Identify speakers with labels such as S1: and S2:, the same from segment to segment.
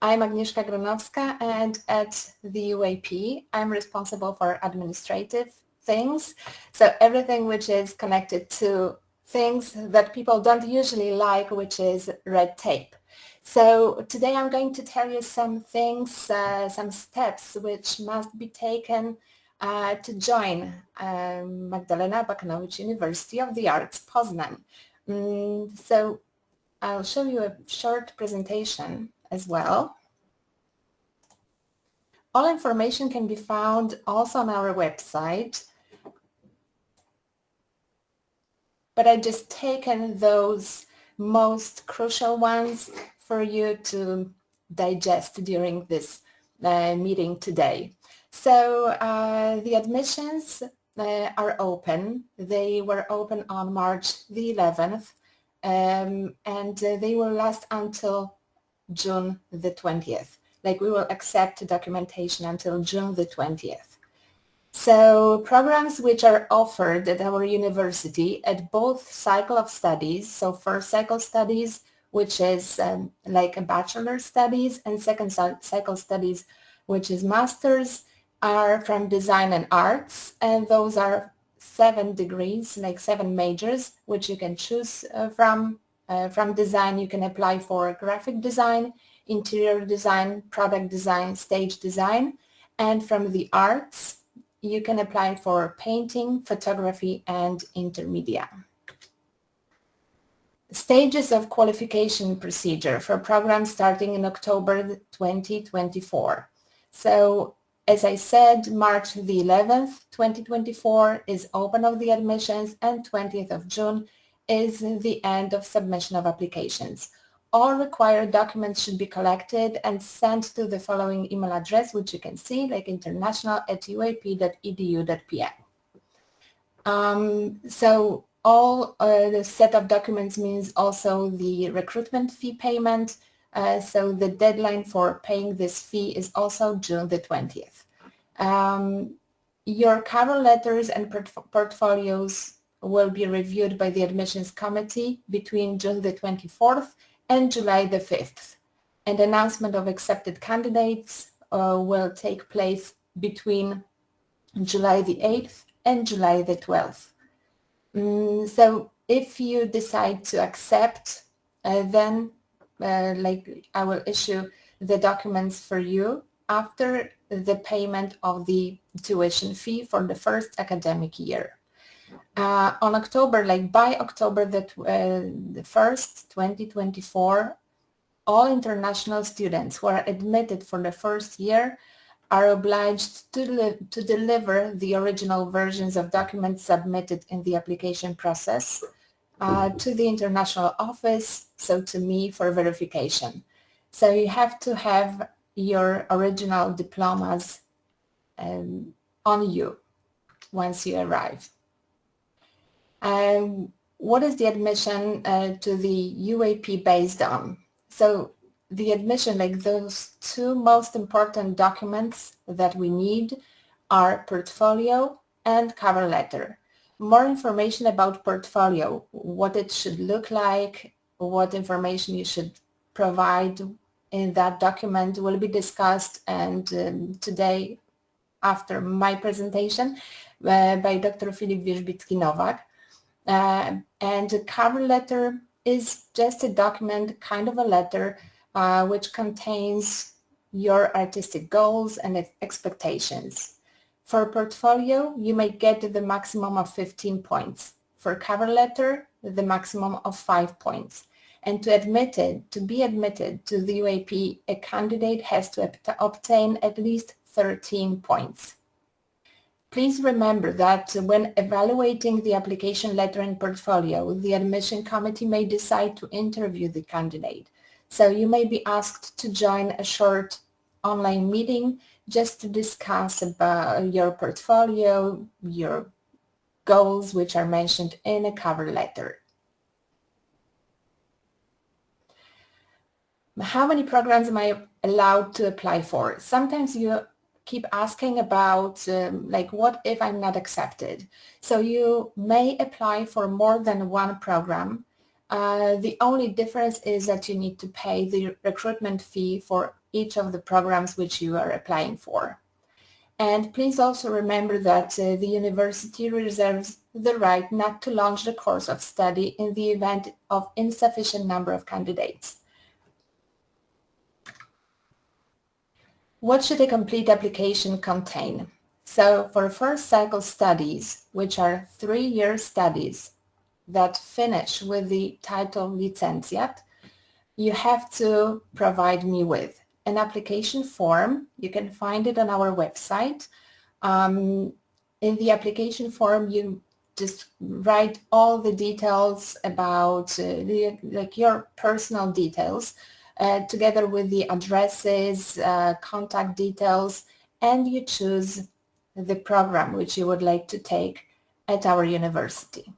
S1: I'm Agnieszka Gronowska, and at the UAP, I'm responsible for administrative things. So everything which is connected to things that people don't usually like, which is red tape. So today I'm going to tell you some things, some steps which must be taken to join Magdalena Abakanowicz University of the Arts, Poznań. So I'll show you a short presentation as well. All information can be found also on our website, but I just taken those most crucial ones for you to digest during this meeting today. So the admissions are open. They were open on March the 11th, and they will last until June the 20th. Like we will accept documentation until June the 20th. So programs which are offered at our university at both cycle of studies, so first cycle studies, which is like a bachelor studies, and second cycle studies, which is master's, are from design and arts, and those are 7 degrees, like 7 majors, which you can choose from. From design, you can apply for graphic design, interior design, product design, stage design, and from the arts, you can apply for painting, photography, and intermedia. Stages of qualification procedure for programs starting in October 2024. So as I said, March the 11th, 2024 is open of the admissions, and 20th of June is the end of submission of applications. All required documents should be collected and sent to the following email address, which you can see, like international@uap.edu.pl. So all the set of documents means also the recruitment fee payment. So the deadline for paying this fee is also June the 20th. Your cover letters and portfolios will be reviewed by the admissions committee between June the 24th and July the 5th. And announcement of accepted candidates will take place between July the 8th and July the 12th. So if you decide to accept, then like I will issue the documents for you after the payment of the tuition fee for the first academic year. On October, like by October the 1st, 2024, all international students who are admitted for the first year are obliged to deliver the original versions of documents submitted in the application process to the international office, so to me, for verification. So you have to have your original diplomas on you once you arrive. What is the admission to the UAP based on? So the admission, like those 2 most important documents that we need are portfolio and cover letter. More information about portfolio, what it should look like, what information you should provide in that document will be discussed, and today after my presentation by Dr. Filip Wierzbicki-Nowak. And the cover letter is just a document, kind of a letter, which contains your artistic goals and expectations. For portfolio, you may get the maximum of 15 points. For cover letter, the maximum of 5 points. And to be admitted to the UAP, a candidate has to obtain at least 13 points. Please remember that when evaluating the application letter and portfolio, the admission committee may decide to interview the candidate. So you may be asked to join a short online meeting just to discuss about your portfolio, your goals, which are mentioned in a cover letter. How many programs am I allowed to apply for? Sometimes you keep asking about like, what if I'm not accepted? So you may apply for more than 1 program. The only difference is that you need to pay the recruitment fee for each of the programs which you are applying for. And please also remember that the university reserves the right not to launch the course of study in the event of insufficient number of candidates. What should a complete application contain? So for first cycle studies, which are 3-year studies that finish with the title licentiate, you have to provide me with an application form. You can find it on our website. In the application form, you just write all the details about like your personal details, together with the addresses, contact details, and you choose the program which you would like to take at our university.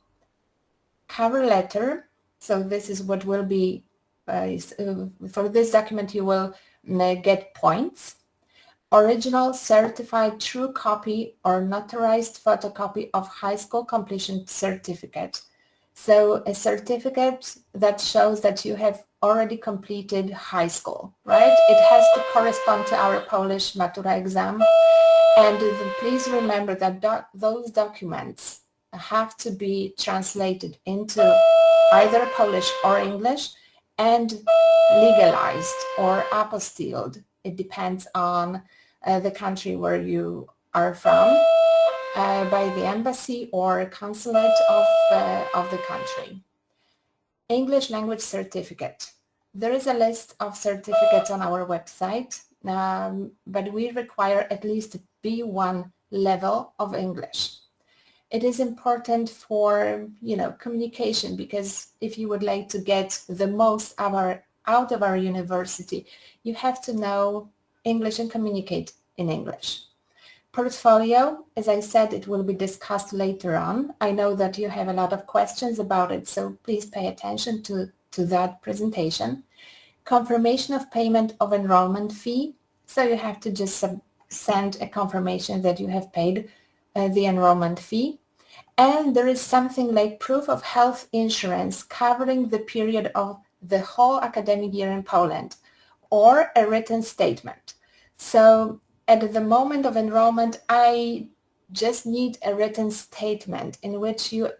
S1: Cover letter, so this is what will be, for this document you will get points. Original certified true copy or notarized photocopy of high school completion certificate. So a certificate that shows that you have already completed high school, right? It has to correspond to our Polish Matura exam. And please remember that those documents have to be translated into either Polish or English and legalized or apostilled. It depends on the country where you are from, by the embassy or consulate of the country. English language certificate. There is a list of certificates on our website, but we require at least B1 level of English. It is important for, communication, because if you would like to get the most out of our university, you have to know English and communicate in English. Portfolio, as I said, it will be discussed later on. I know that you have a lot of questions about it, so please pay attention to that presentation. Confirmation of payment of enrollment fee. So you have to just send a confirmation that you have paid the enrollment fee. And there is something like proof of health insurance covering the period of the whole academic year in Poland, or a written statement. So at the moment of enrollment, I just need a written statement in which you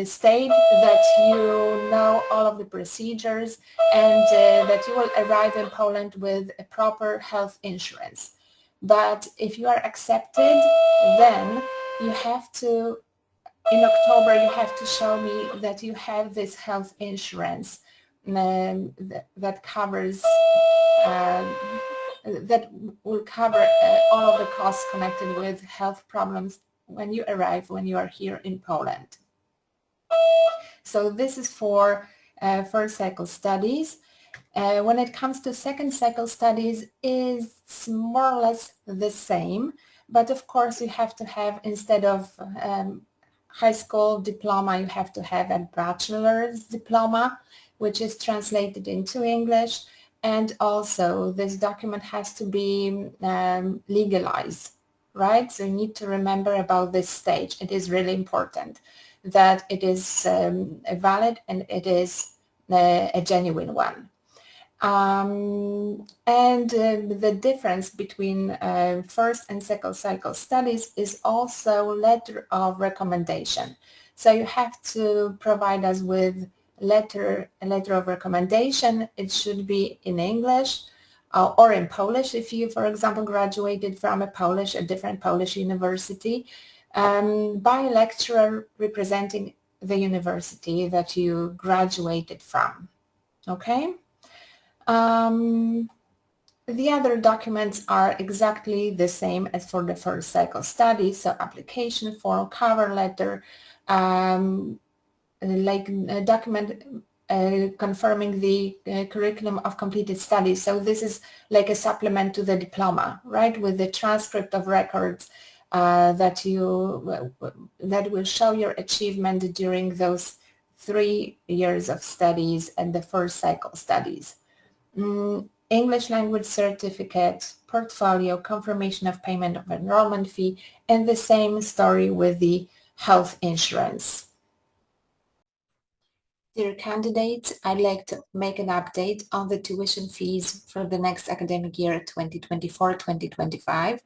S1: state that you know all of the procedures and that you will arrive in Poland with a proper health insurance. But if you are accepted, then you have to, in October, you have to show me that you have this health insurance that covers, that will cover all of the costs connected with health problems when you arrive, when you are here in Poland. So this is for first cycle studies. When it comes to second cycle studies, it's more or less the same, but of course you have to have, instead of high school diploma, you have to have a bachelor's diploma, which is translated into English, and also this document has to be legalized, right? So you need to remember about this stage. It is really important that it is valid and it is a genuine one. The difference between first and second cycle studies is also letter of recommendation. So you have to provide us with a letter of recommendation. It should be in English or in Polish if you, for example, graduated from a different Polish university, by a lecturer representing the university that you graduated from. Okay? The other documents are exactly the same as for the first cycle study, so application form, cover letter, like a document confirming the curriculum of completed studies. So this is like a supplement to the diploma, right, with the transcript of records that will show your achievement during those 3 years of studies and the first cycle studies. English language certificate, portfolio, confirmation of payment of enrollment fee, and the same story with the health insurance. Dear candidates, I'd like to make an update on the tuition fees for the next academic year 2024-2025.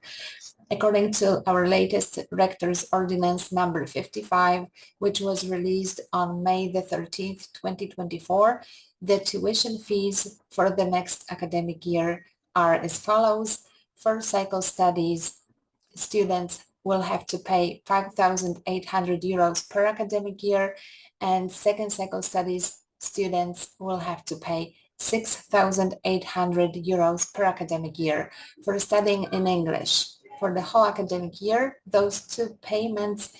S1: According to our latest Rector's Ordinance number 55, which was released on May the 13th, 2024, the tuition fees for the next academic year are as follows. For cycle studies, students will have to pay 5,800 euros per academic year, and second cycle studies students will have to pay 6,800 euros per academic year for studying in English. For the whole academic year, those two payments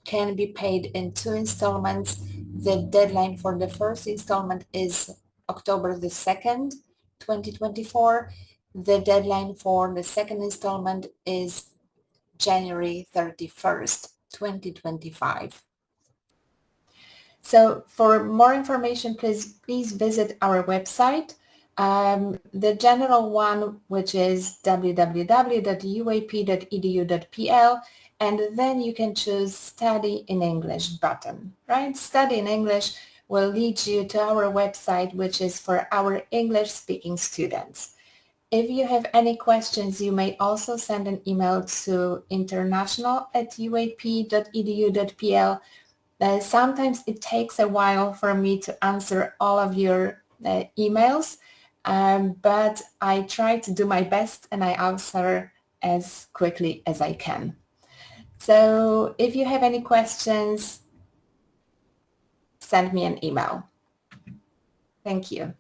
S1: can be paid in two installments. The deadline for the first installment is October the 2nd, 2024. The deadline for the second installment is January 31st, 2025. So for more information, please visit our website. The general one, which is www.uap.edu.pl, and then you can choose Study in English button, right? Study in English will lead you to our website, which is for our English-speaking students. If you have any questions, you may also send an email to international@uap.edu.pl. Sometimes it takes a while for me to answer all of your emails, but I try to do my best and I answer as quickly as I can. So if you have any questions, send me an email. Thank you.